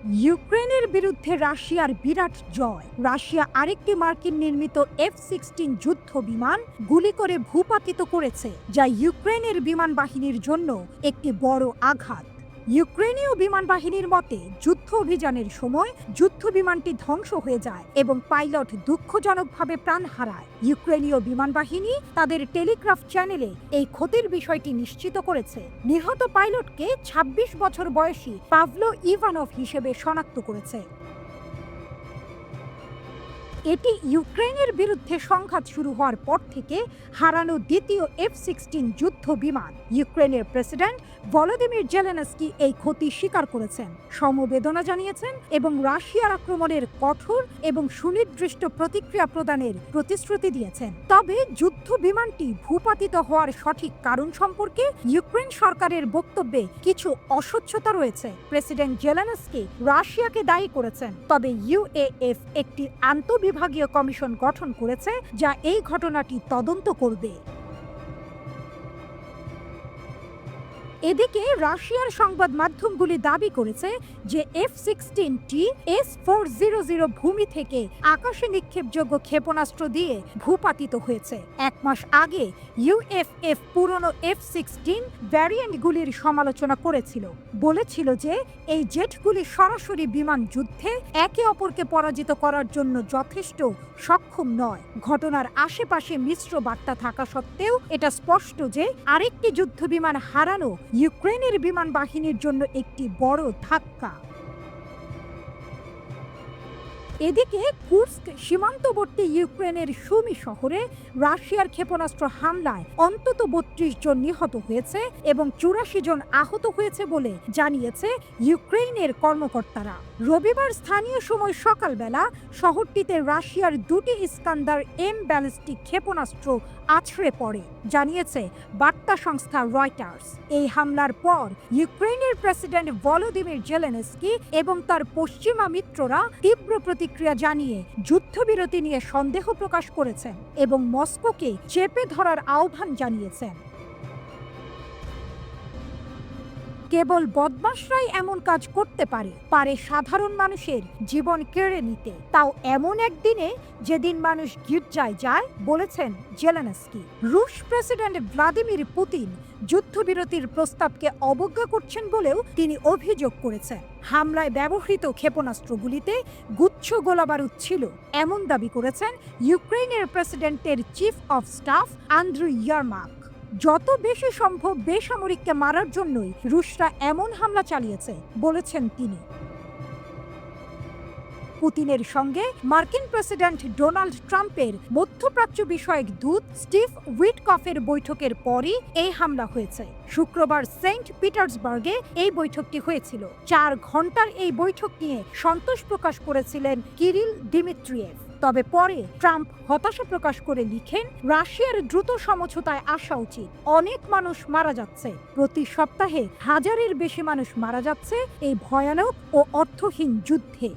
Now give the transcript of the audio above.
ইউক্রেনের বিরুদ্ধে রাশিয়ার বিরাট জয়। রাশিয়া আরেকটি মার্কিন নির্মিত F-16 যুদ্ধ বিমান গুলি করে ভূপাতিত করেছে, যা ইউক্রেনের বিমান বাহিনীর জন্য একটি বড় আঘাত। ইউক্রেনীয় বিমান বাহিনীর মতে, যুদ্ধ অভিযানের সময় যুদ্ধ বিমানটি ধ্বংস হয়ে যায় এবং পাইলট দুঃখজনকভাবে প্রাণ হারায়। ইউক্রেনীয় বিমান বাহিনী তাদের টেলিগ্রাফ চ্যানেলে এই ক্ষতির বিষয়টি নিশ্চিত করেছে। নিহত পাইলটকে ২৬ বছর বয়সী পাভলো ইভানভ হিসেবে শনাক্ত করেছে। এটি ইউক্রেনের বিরুদ্ধে সংঘাত শুরু হওয়ার পর থেকে হারানো দ্বিতীয় F-16 যুদ্ধ বিমান। ইউক্রেনের প্রেসিডেন্ট ভলোদিমির জেলেনস্কি এই ক্ষতি স্বীকার করেছেন, সমবেদনা জানিয়েছেন এবং রাশিয়ার আক্রমণের কঠোর এবং সুনির্দিষ্ট প্রতিক্রিয়া প্রদানের প্রতিশ্রুতি দিয়েছেন। তবে যুদ্ধ বিমানটি ভূপাতিত হওয়ার সঠিক কারণ সম্পর্কে ইউক্রেন সরকারের বক্তব্যে কিছু অস্বচ্ছতা রয়েছে। প্রেসিডেন্ট জেলেনস্কি রাশিয়াকে দায়ী করেছেন, তবে ইউএএফ একটি আন্তঃবিভাগীয় কমিশন গঠন করেছে যা এই ঘটনাটি তদন্ত করবে। এদিকে রাশিয়ার সংবাদ মাধ্যমগুলি দাবি করেছে যে F-16টি S-400 ভূমি থেকে আকাশে নিক্ষেপযোগ্য ক্ষেপণাস্ত্র দিয়ে ভূপাতিত হয়েছে। ১ মাস আগে ইউএফএফ পুরনো F-16 ভ্যারিয়েন্টগুলির সমালোচনা করেছিল, বলেছিল যে এই জেটগুলি সরাসরি বিমান যুদ্ধে একে অপরকে পরাজিত করার জন্য যথেষ্ট সক্ষম নয়। ঘটনার আশেপাশে মিশ্র বার্তা থাকা সত্ত্বেও এটা স্পষ্ট যে আরেকটি যুদ্ধ বিমান হারানো ইউক্রেনের বিমান বাহিনীর জন্য একটি বড় ধাক্কা। এদিকে কুর্স্ক সীমান্তবর্তী ইউক্রেনের সুমি শহরে রাশিয়ার ক্ষেপণাস্ত্র হামলায় অন্তত ৩২ জন নিহত হয়েছে এবং ৮৪ জন আহত হয়েছে বলে জানিয়েছে ইউক্রেনের কর্মকর্তারা। রবিবার স্থানীয় সময় সকালবেলা শহরটিতে রাশিয়ার ২টি ইস্কান্দার এম ব্যালিস্টিক ক্ষেপণাস্ত্র আছড়ে পড়ে, জানিয়েছে বার্তা সংস্থা রয়টার্স। এই হামলার পর ইউক্রেনের প্রেসিডেন্ট ভলোদিমির জেলেনস্কি এবং তার পশ্চিমা মিত্ররা তীব্র প্রতিক্রিয়া জানিয়ে যুদ্ধবিরতি নিয়ে সন্দেহ প্রকাশ করেছেন এবং মস্কোকে চেপে ধরার আহ্বান জানিয়েছেন। কেবল বদমাশরাই এমন কাজ করতে পারে সাধারণ মানুষের জীবন কেড়ে নিতে, তাও এমন একদিনে যেদিন মানুষ গির্জায় যায়, বলেছেন জেলেনস্কি। রুশ প্রেসিডেন্ট ভ্লাদিমির পুতিন যুদ্ধবিরতির প্রস্তাবকে অবজ্ঞা করছেন বলেও তিনি অভিযোগ করেছেন। হামলায় ব্যবহৃত ক্ষেপণাস্ত্রগুলিতে গুচ্ছ গোলাবারুদ ছিল, এমন দাবি করেছেন ইউক্রেনের প্রেসিডেন্টের chief of staff Andriy Yermak. যত বেশি সম্ভব বেসামরিককে মারার জন্যই রুশরা এমন হামলা চালিয়েছে, বলেছেন তিনি। পুতিনের সঙ্গে মার্কিন প্রেসিডেন্ট ডোনাল্ড ট্রাম্পের মধ্যপ্রাচ্য বিষয়ক দূত স্টিভ উইটকফের বৈঠকের পরই এই হামলা হয়েছে। শুক্রবার সেন্ট পিটার্সবার্গে এই বৈঠকটি হয়েছিল। ৪ ঘন্টার এই বৈঠক নিয়ে সন্তোষ প্রকাশ করেছিলেন কিরিল দিমিত্রিয়েভ। তবে পরে ট্রাম্প হতাশা প্রকাশ করে লিখেন, রাশিয়ার দ্রুত সমঝোতায় আসা উচিত। অনেক মানুষ মারা যাচ্ছে, প্রতি সপ্তাহে ১,০০০-এর বেশি মানুষ মারা যাচ্ছে এই ভয়ানক ও অর্থহীন যুদ্ধে।